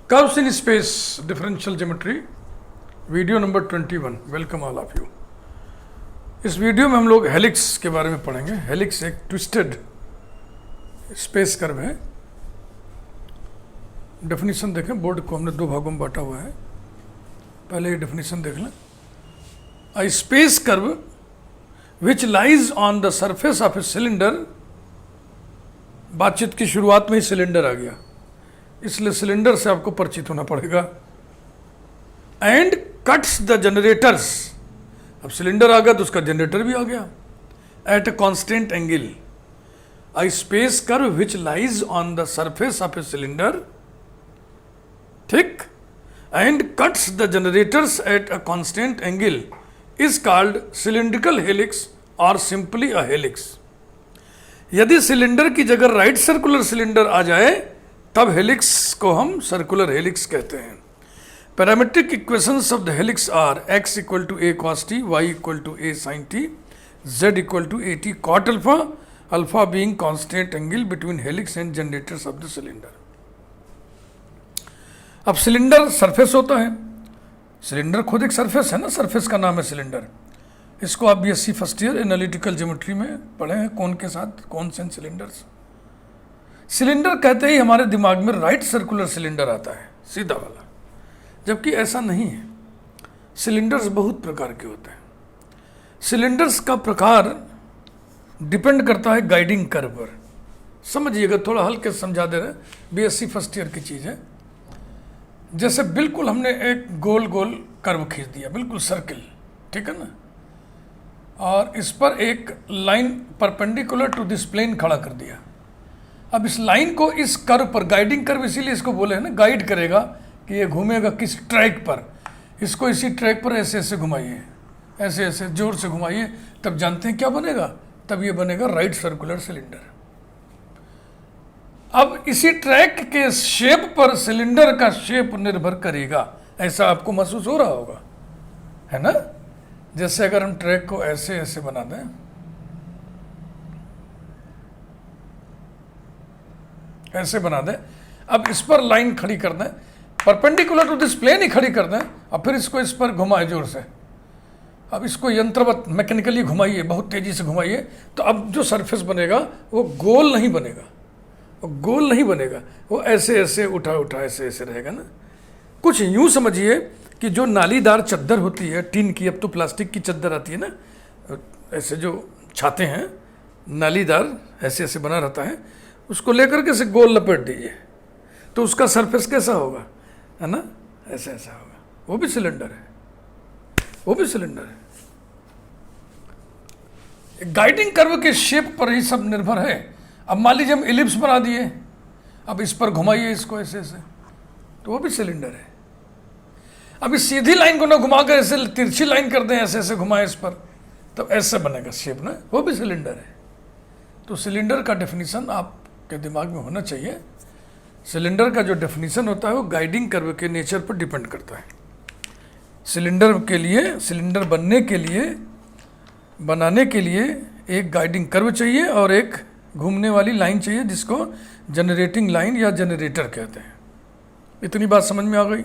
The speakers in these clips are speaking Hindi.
Curves in space, differential geometry, video number 21। Welcome all of you. इस वीडियो में हम लोग हेलिक्स के बारे में पढ़ेंगे। हेलिक्स एक ट्विस्टेड स्पेस कर्व है। डेफिनेशन देखें, बोर्ड को हमने दो भागों में बांटा हुआ है। पहले ये डेफिनेशन देख लें। अ space curve which lies on the surface of a cylinder. बातचीत की शुरुआत में ही सिलेंडर आ गया, इसलिए सिलेंडर से आपको परिचित होना पड़ेगा। And cuts the generators. अब सिलेंडर आ गया तो उसका जनरेटर भी आ गया। At a constant angle. A space curve which lies on the surface of a cylinder, ठीक, and cuts the generators at a constant angle is called cylindrical helix और सिंपली अ हेलिक्स। यदि सिलेंडर की जगह राइट सर्कुलर सिलेंडर आ जाए तब हेलिक्स को हम सर्कुलर हेलिक्स कहते हैं। Parametric equations of the helix are x equal to a cos t, y equal to a sin t, z equal to a t cot alpha, alpha being constant angle between helix and generators of the cylinder. अब सिलेंडर सरफेस होता है। सिलेंडर खुद एक सरफेस है ना, सरफेस का नाम है सिलेंडर। इसको आप BSc first year analytical geometry में पढ़े हैं। कौन के साथ, कौन से सिलेंडर्स। सिलेंडर कहते ही हमारे दिमाग में राइट सर्कुलर सिलेंडर आता है, सीधा वाला, जबकि ऐसा नहीं है। सिलेंडर्स बहुत प्रकार के होते हैं। सिलेंडर्स का प्रकार डिपेंड करता है गाइडिंग कर्व पर। समझिएगा, थोड़ा हल्के से समझा दे रहे, बीएससी फर्स्ट ईयर की चीज़ है। जैसे बिल्कुल हमने एक गोल गोल कर्व खींच दिया, बिल्कुल सर्किल, ठीक है ना, और इस पर एक line perpendicular to this plane खड़ा कर दिया। अब इस लाइन को इस कर्व पर, गाइडिंग कर्व इसीलिए इसको बोले हैं ना, गाइड करेगा कि ये घूमेगा किस ट्रैक पर। इसको इसी ट्रैक पर ऐसे ऐसे घुमाइए, ऐसे ऐसे जोर से घुमाइए, तब जानते हैं क्या बनेगा, तब ये बनेगा राइट सर्कुलर सिलेंडर। अब इसी ट्रैक के शेप पर सिलेंडर का शेप निर्भर करेगा। ऐसा आपको महसूस हो रहा होगा, है ना। जैसे अगर हम ट्रैक को ऐसे ऐसे बना दें, ऐसे बना दें, अब इस पर लाइन खड़ी कर दें, परपेंडिकुलर टू दिस प्लेन ही खड़ी कर दें, और फिर इसको इस पर घुमाए जोर से। अब इसको यंत्रवत मैकेनिकली घुमाइए, बहुत तेजी से घुमाइए, तो अब जो सरफेस बनेगा वो गोल नहीं बनेगा, वो गोल नहीं बनेगा, वो ऐसे ऐसे उठा उठा ऐसे ऐसे रहेगा ना। कुछ यूं समझिए कि जो नालीदार चद्दर होती है टीन की, अब तो प्लास्टिक की चद्दर आती है ना, ऐसे जो छाते हैं नालीदार, ऐसे ऐसे बना रहता है, उसको लेकर के से गोल लपेट दीजिए तो उसका सरफेस कैसा होगा, है ना, ऐसा ऐसा होगा। वो भी सिलेंडर है, वो भी सिलेंडर है। गाइडिंग कर्व के शेप पर ही सब निर्भर है। अब मान लीजिए हम इलिप्स बना दिए, अब इस पर घुमाइए इसको ऐसे ऐसे, तो वो भी सिलेंडर है। अब इस सीधी लाइन को ना घुमाकर ऐसे तिरछी लाइन कर दें, ऐसे ऐसे घुमाएं इस पर, तब ऐसे बनेगा शेप ना, वो भी सिलेंडर है। तो सिलेंडर का डेफिनेशन आपके दिमाग में होना चाहिए। सिलेंडर का जो डेफिनेशन होता है वो गाइडिंग कर्व के नेचर पर डिपेंड करता है। सिलेंडर के लिए, सिलेंडर बनाने के लिए एक गाइडिंग कर्व चाहिए और एक घूमने वाली लाइन चाहिए, जिसको जनरेटिंग लाइन या जनरेटर कहते हैं। इतनी बात समझ में आ गई।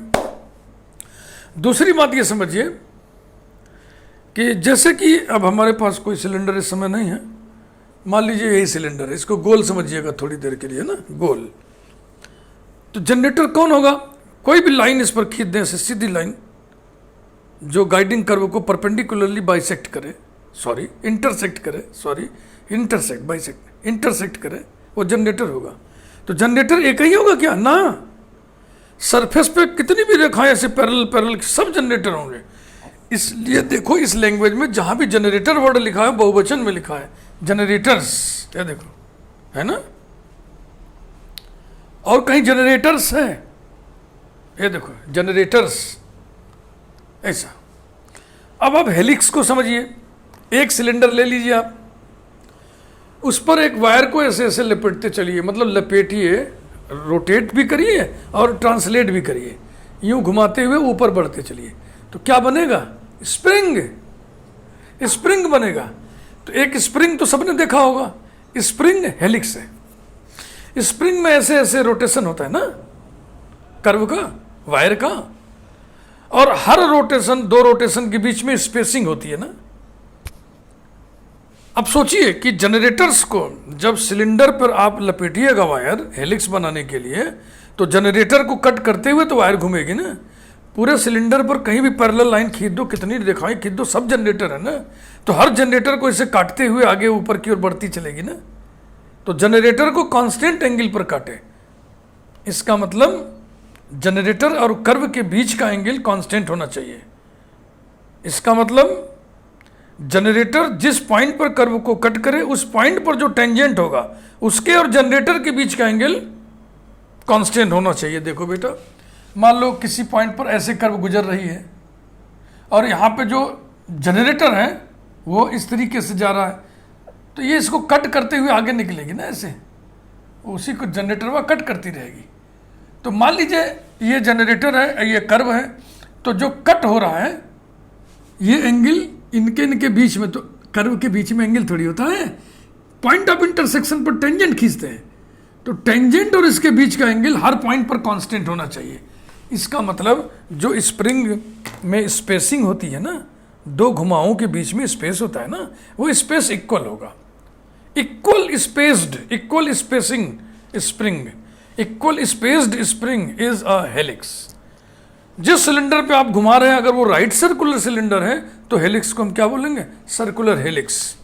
दूसरी बात ये समझिए कि जैसे कि अब हमारे पास कोई सिलेंडर इस समय नहीं है, मान लीजिए यही सिलेंडर है, इसको गोल समझिएगा थोड़ी देर के लिए ना, गोल। तो जनरेटर कौन होगा, कोई भी लाइन इस पर खींच दें, ऐसे सीधी लाइन जो गाइडिंग कर्व को परपेंडिकुलरली बाइसेक्ट करे, इंटरसेक्ट करे, वो जनरेटर होगा। तो जनरेटर एक ही होगा क्या ना, सरफेस पे कितनी भी रेखाएं ऐसे पैरेलल सब जनरेटर होंगे। इसलिए देखो इस लैंग्वेज में जहां भी जनरेटर वर्ड लिखा है बहुवचन में लिखा है, जनरेटर्स, ये देखो, है ना, और कहीं जनरेटर्स है, ये देखो जनरेटर्स, ऐसा। अब आप हेलिक्स को समझिए। एक सिलेंडर ले लीजिए आप, उस पर एक वायर को ऐसे ऐसे लपेटते चलिए, मतलब लपेटिए, रोटेट भी करिए और ट्रांसलेट भी करिए, यूं घुमाते हुए ऊपर बढ़ते चलिए, तो क्या बनेगा, स्प्रिंग बनेगा। तो एक स्प्रिंग तो सबने देखा होगा, स्प्रिंग हेलिक्स है। स्प्रिंग में ऐसे ऐसे रोटेशन होता है ना, कर्व का, वायर का, और हर रोटेशन, 2 रोटेशन के बीच में स्पेसिंग होती है ना। अब सोचिए कि जनरेटर्स को जब सिलेंडर पर आप लपेटिएगा वायर हेलिक्स बनाने के लिए, तो जनरेटर को कट करते हुए तो वायर घूमेगी ना। पूरे सिलेंडर पर कहीं भी पैरेलल लाइन खींच दो, कितनी दिखाई खींच दो, सब जनरेटर है ना, तो हर जनरेटर को इसे काटते हुए आगे ऊपर की ओर बढ़ती चलेगी ना। तो जनरेटर को कांस्टेंट एंगल पर काटे, इसका मतलब जनरेटर और कर्व के बीच का एंगल कांस्टेंट होना चाहिए। इसका मतलब जनरेटर जिस पॉइंट पर कर्व को कट करे, उस पॉइंट पर जो टेंजेंट होगा उसके और जनरेटर के बीच का एंगल कांस्टेंट होना चाहिए। देखो बेटा, मान लो किसी पॉइंट पर ऐसे कर्व गुजर रही है और यहाँ पे जो जनरेटर है वो इस तरीके से जा रहा है, तो ये इसको कट करते हुए आगे निकलेगी ना, ऐसे उसी को जनरेटर वह कट करती रहेगी। तो मान लीजिए ये जनरेटर है, ये कर्व है, तो जो कट हो रहा है ये एंगल इनके बीच में, तो कर्व के बीच में एंगल थोड़ी होता है, पॉइंट ऑफ इंटरसेक्शन पर टेंजेंट खींचते हैं, तो टेंजेंट और इसके बीच का एंगल हर पॉइंट पर कांस्टेंट होना चाहिए। इसका मतलब जो स्प्रिंग में स्पेसिंग होती है ना, 2 घुमावों के बीच में स्पेस होता है ना, वो स्पेस इक्वल होगा। Equal spaced, equal spacing spring, equal spaced spring is a helix. जिस सिलेंडर पे आप घुमा रहे हैं, अगर वो राइट सर्कुलर सिलेंडर है तो हेलिक्स को हम क्या बोलेंगे? Circular helix.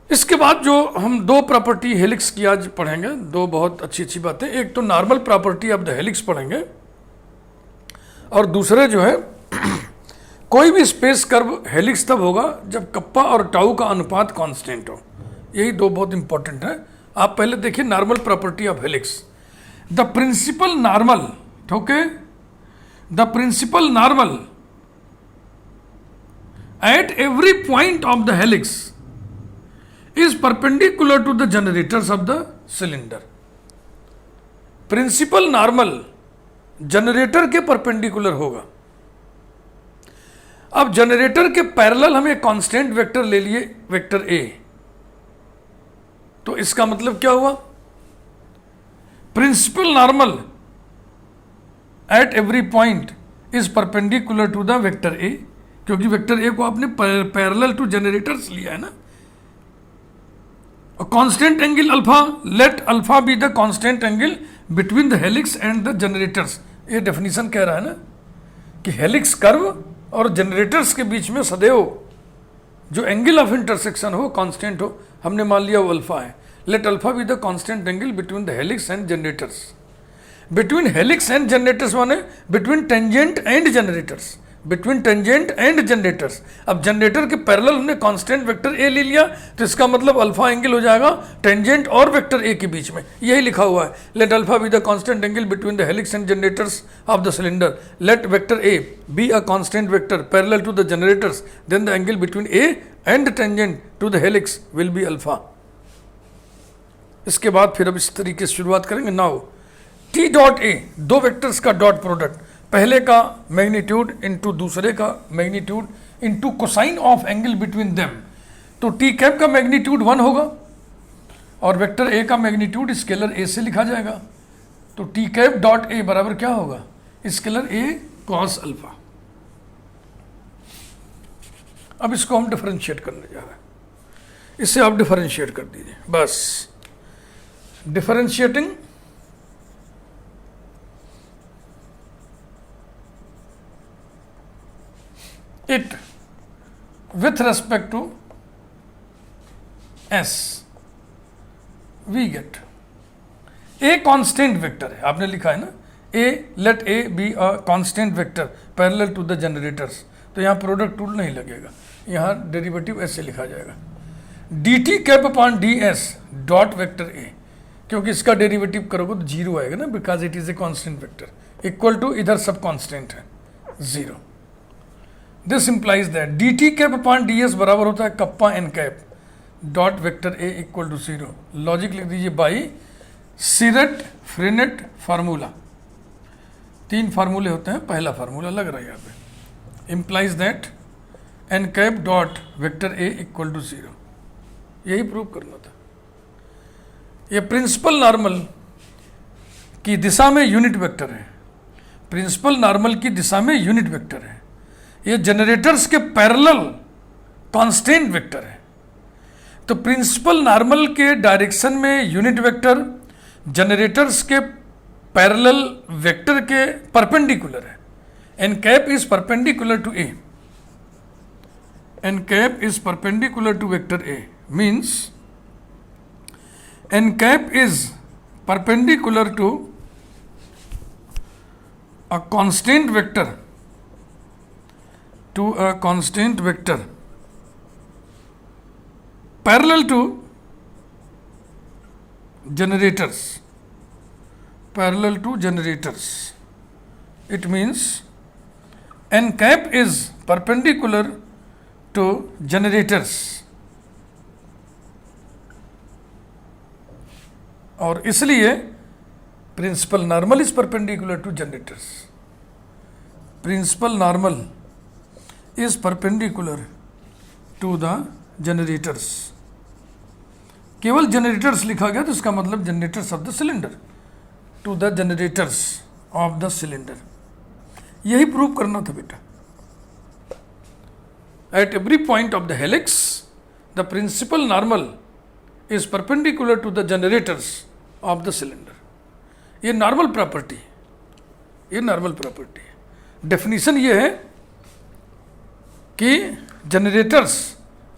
इसके बाद जो हम 2 प्रॉपर्टी हेलिक्स की आज पढ़ेंगे, 2 बहुत अच्छी अच्छी बातें। एक तो normal property of the helix पढ़ेंगे, और दूसरे जो है कोई भी स्पेस कर्व हेलिक्स तब होगा जब कप्पा और टाउ का अनुपात कांस्टेंट हो। यही 2 बहुत इंपॉर्टेंट है। आप पहले देखिए normal property of helix. The principal normal, okay, the principal normal at every point of the helix is perpendicular to the generators of the cylinder. Principal normal generator के परपेंडिकुलर होगा। अब जनरेटर के पैरेलल हम एक कांस्टेंट वेक्टर ले लिए, वेक्टर ए, तो इसका मतलब क्या हुआ? Principal normal at every point is perpendicular to the vector A, क्योंकि वेक्टर ए को आपने पैरेलल टू जनरेटर्स लिया है ना। Constant angle alpha, late alpha be the constant angle between the helix and the generators. ये डेफिनेशन कह रहा है ना कि हेलिक्स कर्व और जनरेटर्स के बीच में सदैव जो एंगल ऑफ इंटरसेक्शन हो कांस्टेंट हो। हमने मान लिया वो अल्फा है। Let alpha be the constant angle between the helix and generators. Between helix and generators माने between tangent and generators, between tangent and generators. अब जनरेटर के पैरेलल हमने कांस्टेंट वेक्टर ए ले लिया, तो इसका मतलब अल्फा एंगल हो जाएगा टेंजेंट और वेक्टर ए के बीच में। यही लिखा हुआ है, let alpha be the constant angle between the helix and generators of the cylinder. Let vector A be a constant vector parallel to the generators, then the angle between A and tangent to the helix will be alpha. इसके बाद फिर अब इस तरीके से शुरुआत करेंगे। Now T dot A, 2 vectors का डॉट प्रोडक्ट, पहले का मैग्नीट्यूड इनटू दूसरे का magnitude into cosine of angle between them. तो टी कैप का मैग्नीट्यूड 1 होगा और वेक्टर ए का मैग्नीट्यूड स्केलर ए से लिखा जाएगा। तो टी कैप डॉट ए बराबर क्या होगा? स्केलर ए कॉस अल्फा। अब इसको हम डिफरेंशिएट करने जा रहे हैं, इससे आप डिफरेंशिएट कर दीजिए बस। Differentiating it with respect to s, we get a constant vector है, आपने लिखा है ना a, let a be a constant vector parallel to the generators। तो यहाँ प्रोडक्ट टूल नहीं लगेगा, यहाँ डेरिवेटिव ऐसे लिखा जाएगा dt cap upon ds dot vector a, क्योंकि इसका डेरिवेटिव करोगे तो 0 आएगा ना, because it is a constant vector. Equal to इधर सब कांस्टेंट है 0। This implies that d T cap upon d s बराबर होता है kappa N cap dot vector A equal to 0। Logic लिख दीजिए बाई सीरेट फ्रेनेट फार्मूला। 3 फार्मूले होते हैं, पहला फार्मूला लग रहा है यहाँ पे, implies that N cap dot vector A equal to 0। यही प्रूव करना था। ये प्रिंसिपल नॉर्मल की दिशा में यूनिट वेक्टर है, प्रिंसिपल नॉर्मल की दिशा में यूनिट वेक्टर है, ये जनरेटर्स के पैरेलल कांस्टेंट वेक्टर है। तो प्रिंसिपल नॉर्मल के डायरेक्शन में यूनिट वेक्टर जनरेटर्स के पैरेलल वेक्टर के परपेंडिकुलर है। N cap is perpendicular to A, N cap is perpendicular to vector A means N cap is perpendicular to a constant vector parallel to generators, it means n cap is perpendicular to generators और इसलिए principal normal is perpendicular to generators, principal normal is perpendicular to the generators. केवल जनरेटर्स लिखा गया तो इसका मतलब generators of the cylinder, to the generators of the cylinder, यही प्रूव करना था बेटा। At every point of the helix the principal normal is perpendicular to the generators of the cylinder. ये नॉर्मल प्रॉपर्टी, ये नॉर्मल प्रॉपर्टी है। डेफिनेशन ये है कि जनरेटर्स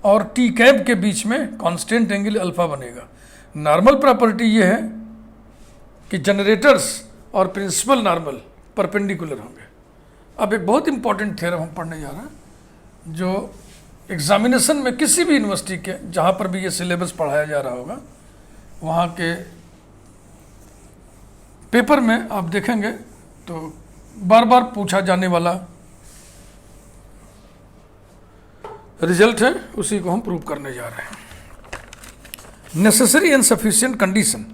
और टी कैप के बीच में कांस्टेंट एंगल अल्फा बनेगा। नॉर्मल प्रॉपर्टी ये है कि जनरेटर्स और प्रिंसिपल नॉर्मल परपेंडिकुलर होंगे। अब एक बहुत इंपॉर्टेंट थ्योरम हम पढ़ने जा रहे हैं जो एग्जामिनेशन में किसी भी यूनिवर्सिटी के जहाँ पर भी ये सिलेबस पढ़ाया जा रहा होगा वहाँ के पेपर में आप देखेंगे तो बार बार पूछा जाने वाला रिजल्ट है, उसी को हम प्रूव करने जा रहे हैं। Necessary and sufficient condition,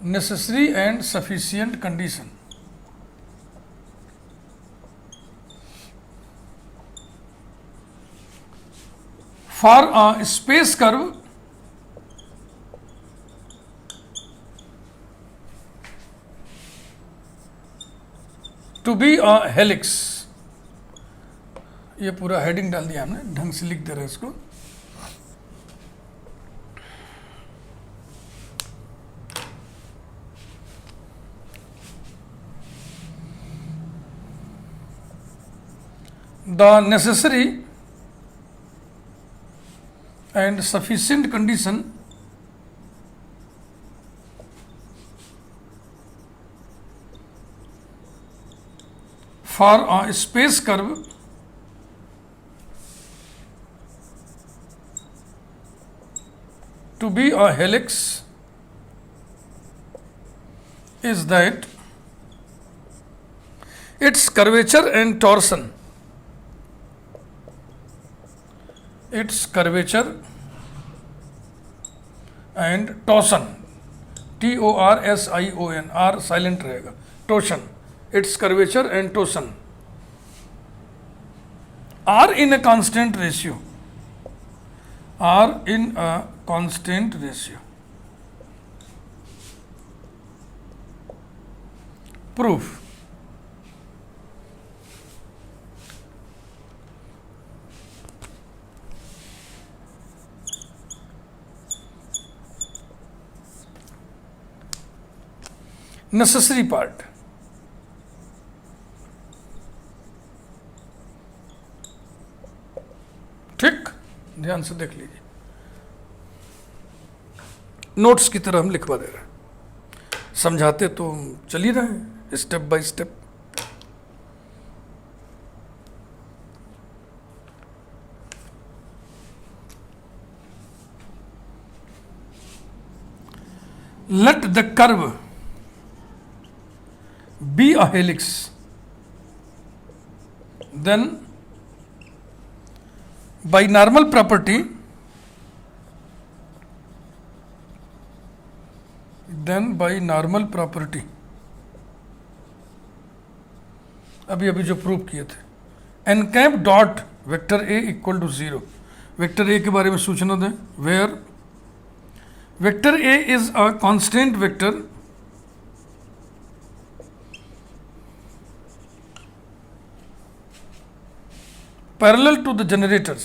necessary and sufficient condition for a space curve to be a helix। ये पूरा हेडिंग डाल दिया हमने, ढंग से लिख दे रहे हैं इसको। The necessary and sufficient condition for a space curve to be a helix is that its curvature and torsion, its curvature and torsion, TORSION, R silent रहेगा, torsion, its curvature and torsion are in a constant ratio, are in a constant ratio. Proof. Necessary part, ठीक, ध्यान से देख लीजिए, नोट्स की तरह हम लिखवा दे रहे हैं, समझाते तो चल ही रहे हैं step by step. Late the curve be a helix, then by normal property, अभी जो प्रूव किए थे, N cap dot vector A equal to 0। Vector A के बारे में सूचना दें। Where vector A is a constant vector parallel to the generators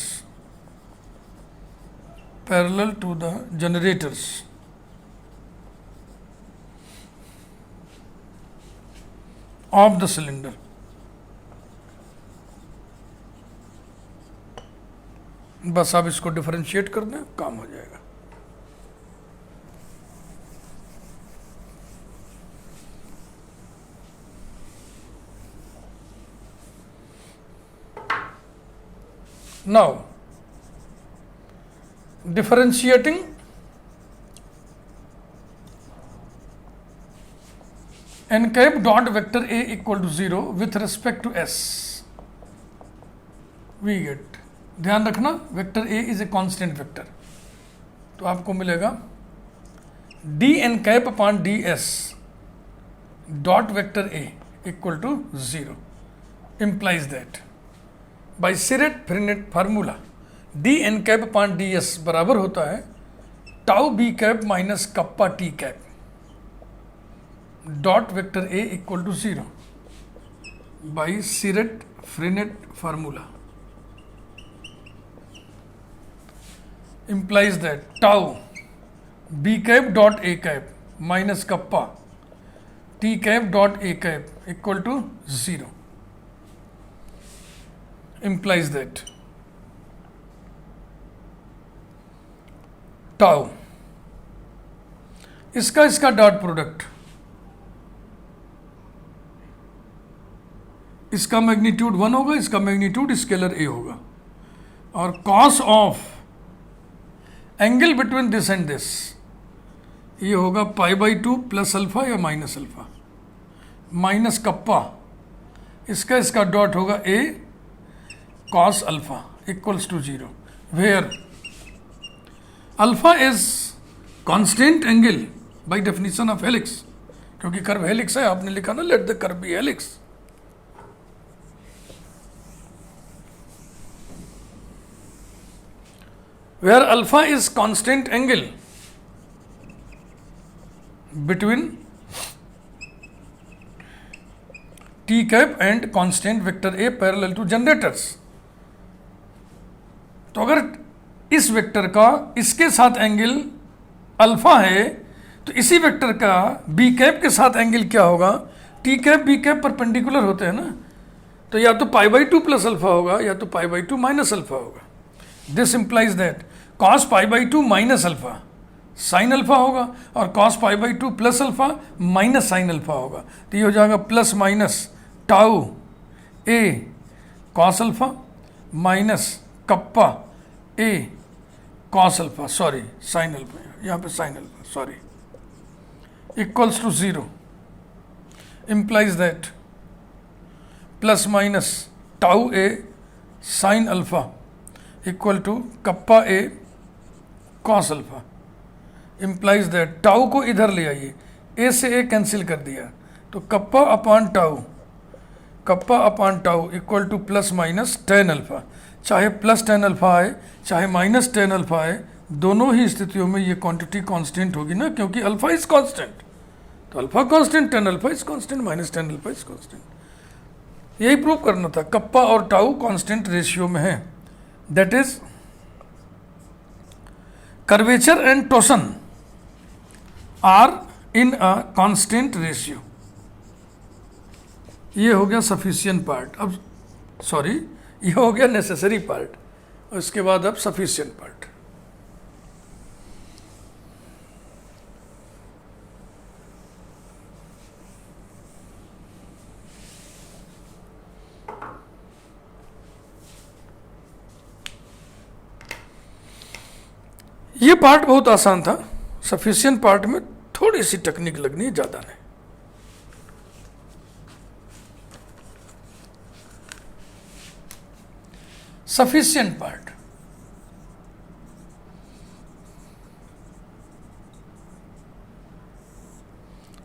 of the cylinder। बस आप इसको डिफरेंशिएट कर दें, काम हो जाएगा। Now, differentiating n cap dot vector A equal to 0 with respect to S, we get, ध्यान रखना vector A is a constant vector, तो आपको मिलेगा d n cap upon ds dot vector A equal to 0 implies that by Serret Frenet formula d n cap upon d s बराबर होता है tau b cap minus kappa t cap dot vector A equal to 0 by Serret Frenet formula implies that tau b cap dot a cap minus kappa t cap dot a cap equal to 0 implies that tau इसका डॉट प्रोडक्ट, इसका मैग्नीट्यूड 1 होगा, इसका मैग्नीट्यूड स्केलर ए होगा, और cos of angle between this and this ये होगा π/2 प्लस अल्फा या माइनस अल्फा माइनस कप्पा, इसका डॉट होगा ए cos alpha equals to 0, where alpha is constant angle by definition of helix, क्योंकि कर्व हेलिक्स है, आपने लिखा ना let the curve be helix. where alpha is constant angle between t cap and constant vector A parallel to generators। तो अगर इस वेक्टर का इसके साथ एंगल अल्फा है तो इसी वेक्टर का बी कैप के साथ एंगल क्या होगा, T cap B cap perpendicular होते हैं ना, तो या तो π/2 प्लस अल्फा होगा या तो π/2 माइनस अल्फा होगा। This implies that cos π/2 minus alpha sine alpha होगा और cos π/2 plus alpha minus sine alpha होगा, तो ये हो जाएगा plus minus tau a cos alpha minus kappa a cos alpha, sorry sine alpha, यहाँ पे sine alpha sorry, equals to 0 implies that plus minus tau a sine alpha equal to kappa a cos alpha implies that tau को इधर ले आइए, ए से ए कैंसिल कर दिया, तो kappa upon tau equal two plus minus tan alpha, चाहे प्लस टेन अल्फा आए चाहे माइनस टेन अल्फा आए, दोनों ही स्थितियों में ये क्वांटिटी कांस्टेंट होगी ना, क्योंकि अल्फा इज कांस्टेंट, तो alpha constant tan alpha is constant minus tan alpha is constant. यही प्रूव करना था, कप्पा और टाउ कांस्टेंट रेशियो में है, that is curvature and torsion are in a constant ratio. ये हो गया सफिशिएंट पार्ट। अब सॉरी, ये हो गया नेसेसरी पार्ट, और इसके बाद अब सफिशिएंट पार्ट। ये पार्ट बहुत आसान था, सफिशिएंट पार्ट में थोड़ी सी टेक्निक लगनी है, ज़्यादा नहीं। सफिशिएंट पार्ट,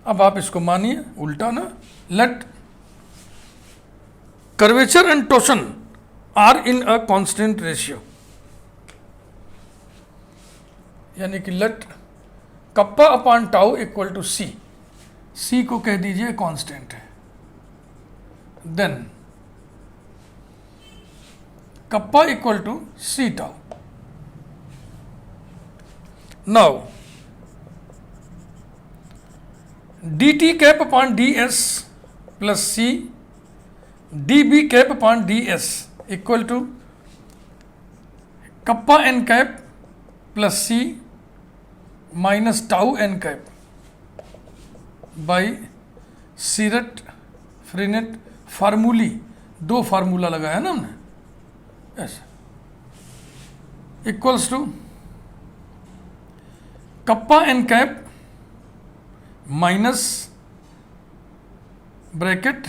अब आप इसको मानिए उल्टा ना, let curvature and torsion are in a constant ratio, यानी कि let kappa upon tau equal to c, c को कह दीजिए कांस्टेंट है, then kappa equal to c tau. Now d T cap upon d s plus c d b cap upon d s equal to kappa N cap plus c minus tau n cap by Serret Frenet formulae, दो फार्मूला लगाया ना हमने, ऐसा equals to kappa N cap minus bracket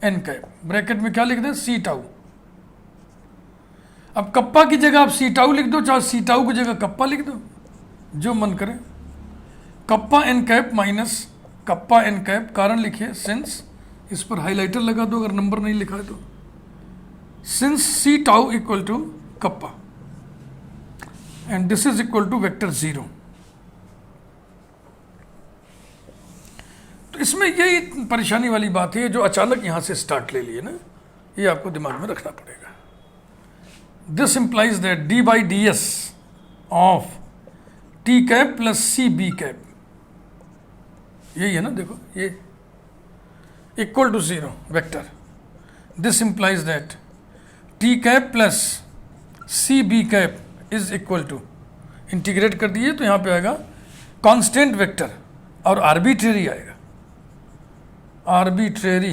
N cap, bracket में क्या लिख दें, सी टाउ। अब कप्पा की जगह आप सी टाउ लिख दो, चाहे सी टाउ की जगह कप्पा लिख दो, जो मन करे। Kappa N cap minus kappa N cap, कारण लिखिए सिंस, इस पर हाइलाइटर लगा दो अगर नंबर नहीं लिखा है तो, since C tau equal to kappa and this is equal to vector 0। तो इसमें यही परेशानी वाली बात है, जो अचानक यहां से स्टार्ट ले लिए ना, ये आपको दिमाग में रखना पड़ेगा। This implies that d by d s of T cap plus C B cap, यही है ना, देखो ये equal to 0 vector. This implies that T cap plus C B cap is equal to, integrate कर दिए तो यहां पे आएगा कांस्टेंट वेक्टर और आर्बिट्रेरी आएगा, arbitrary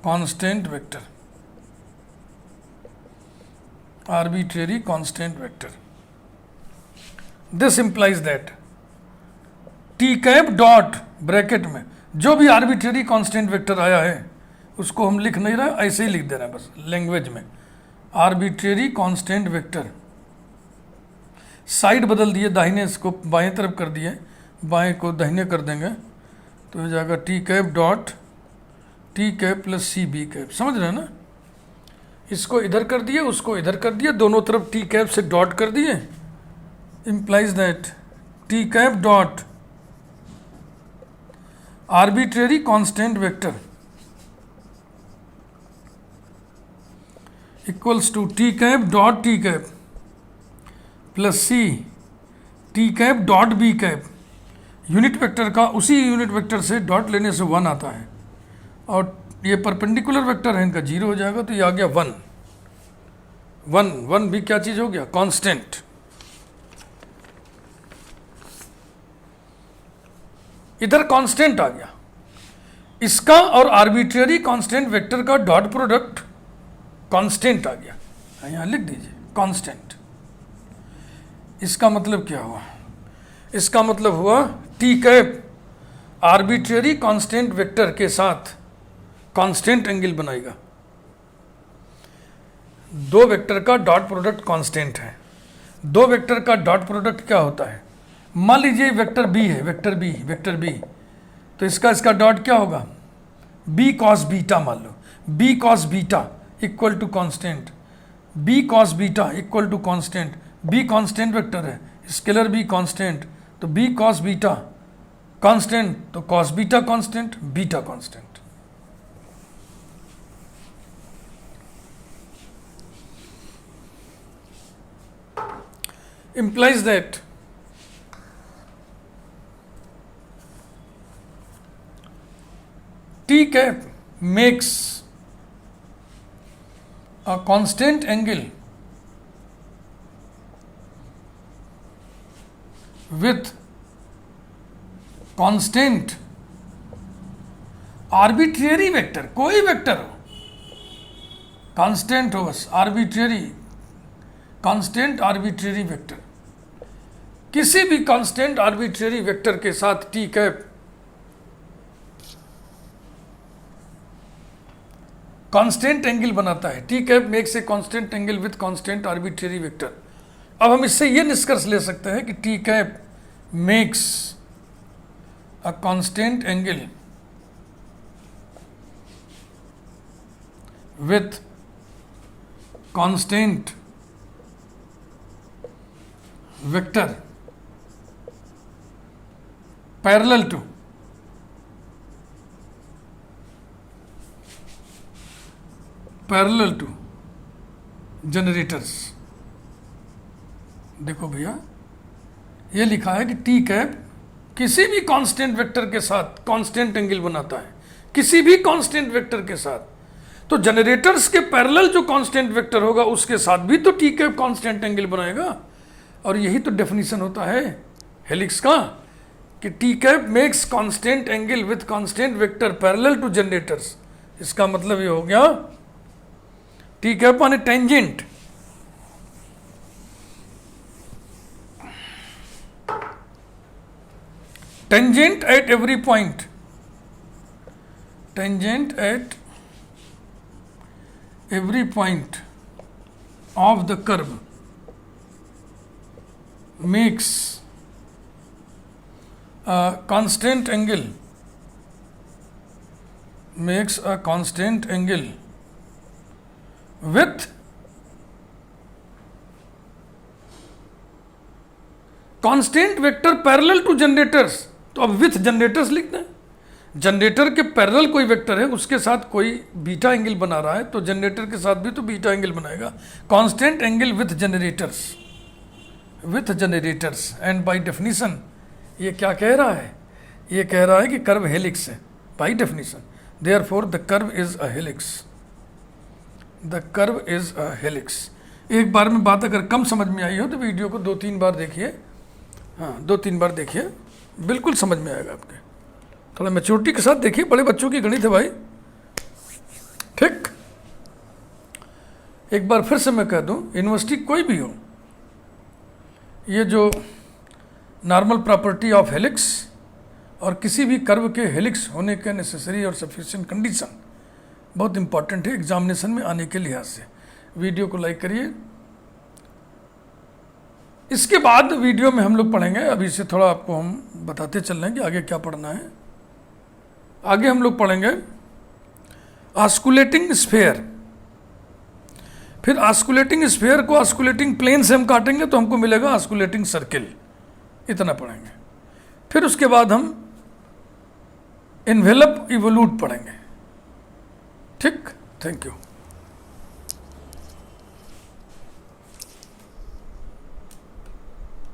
constant vector, arbitrary constant vector. This implies that T cap dot bracket में जो भी आर्बिट्रेरी कांस्टेंट वेक्टर आया है उसको हम लिख नहीं रहे, ऐसे ही लिख दे रहे हैं बस लैंग्वेज में, आर्बिट्रेरी कांस्टेंट वेक्टर। साइड बदल दिए, दाहिने इसको बाएं तरफ कर दिए, बाएं को दाहिने कर देंगे तो हो जाएगा T cap dot T cap plus C B cap, समझ रहे हैं ना। इसको इधर कर दिए, उसको इधर कर दिए, दोनों तरफ टी कैप से डॉट कर दिए, implies that T cap dot arbitrary constant vector equals to T cap dot T cap plus C T cap dot B cap. Unit vector का उसी यूनिट वेक्टर से डॉट लेने से 1 आता है, और ये परपेंडिकुलर वेक्टर है इनका 0 हो जाएगा, तो ये आ गया 1 1 1 भी क्या चीज हो गया, कांस्टेंट। इधर कांस्टेंट आ गया, इसका और आर्बिट्रेरी कांस्टेंट वेक्टर का डॉट प्रोडक्ट कांस्टेंट आ गया, यहां लिख दीजिए कांस्टेंट। इसका मतलब क्या हुआ, इसका मतलब हुआ T cap arbitrary constant vector के साथ कांस्टेंट एंगल बनाएगा। दो वेक्टर का डॉट प्रोडक्ट कांस्टेंट है। दो वेक्टर का डॉट प्रोडक्ट क्या होता है, मान लीजिए वेक्टर बी है, वेक्टर बी, तो इसका डॉट क्या होगा, बी कॉस बीटा, मान लो b cos beta equal to constant, b cos beta equal to constant, b constant vector है, स्केलर बी कांस्टेंट, तो बी कॉस बीटा कांस्टेंट, तो cos beta constant, beta constant. implies that T cap makes a constant angle with constant arbitrary vector, कोई वेक्टर हो, कांस्टेंट हो बस, आर्बिट्रेरी, कांस्टेंट आर्बिट्रेरी वेक्टर, किसी भी कांस्टेंट आर्बिट्रेरी वेक्टर के साथ टी कैप कांस्टेंट एंगल बनाता है। T cap makes a constant angle with constant arbitrary vector. अब हम इससे यह निष्कर्ष ले सकते हैं कि T cap makes a constant angle with constant vector parallel to generators. देखो भैया, ये लिखा है कि टी कैप किसी भी कांस्टेंट वेक्टर के साथ कांस्टेंट एंगल बनाता है, किसी भी कांस्टेंट वेक्टर के साथ। तो जनरेटर्स के पैरेलल जो कांस्टेंट वेक्टर होगा उसके साथ भी तो टी कैप कांस्टेंट एंगल बनाएगा। और यही तो डेफिनेशन होता है हेलिक्स का, कि T cap makes constant angle with constant vector parallel to generators. इसका मतलब ये हो गया T cap on A tangent tangent at every point, tangent at every point of the curve makes a constant angle, makes a constant angle with constant vector parallel to generators। तो अब विथ जनरेटर्स लिखना है, जनरेटर के पैरेलल कोई वेक्टर है उसके साथ कोई बीटा एंगल बना रहा है, तो जनरेटर के साथ भी तो बीटा एंगल बनाएगा। Constant angle with generators and by definition ये क्या कह रहा है? ये कह रहा है कि कर्व हेलिक्स है by definition. Therefore the curve is a helix, the curve is a helix. एक बार में बात अगर कम समझ में आई हो तो वीडियो को 2-3 बार देखिए, हाँ 2-3 बार देखिए, बिल्कुल समझ में आएगा आपके। थोड़ा मैच्योरिटी के साथ देखिए, बड़े बच्चों की गणित है भाई, ठीक। एक बार फिर से मैं कह दूं, यूनिवर्सिटी कोई भी हो, ये जो नॉर्मल प्रॉपर्टी ऑफ हेलिक्स और किसी भी कर्व के हेलिक्स होने के नेसेसरी और सफिशिएंट कंडीशन बहुत इंपॉर्टेंट है एग्जामिनेशन में आने के लिहाज से। वीडियो को लाइक करिए। इसके बाद वीडियो में हम लोग पढ़ेंगे, अभी से थोड़ा आपको हम बताते चल रहे हैं कि आगे क्या पढ़ना है। आगे हम लोग पढ़ेंगे ऑस्कुलेटिंग स्फीयर, फिर ऑस्कुलेटिंग स्फीयर को ऑस्कुलेटिंग प्लेन से हम काटेंगे तो हमको मिलेगा ऑस्कुलेटिंग सर्किल, इतना पढ़ेंगे। फिर उसके बाद हम इन्वेलप इवोल्यूट पढ़ेंगे, ठीक। Thank you.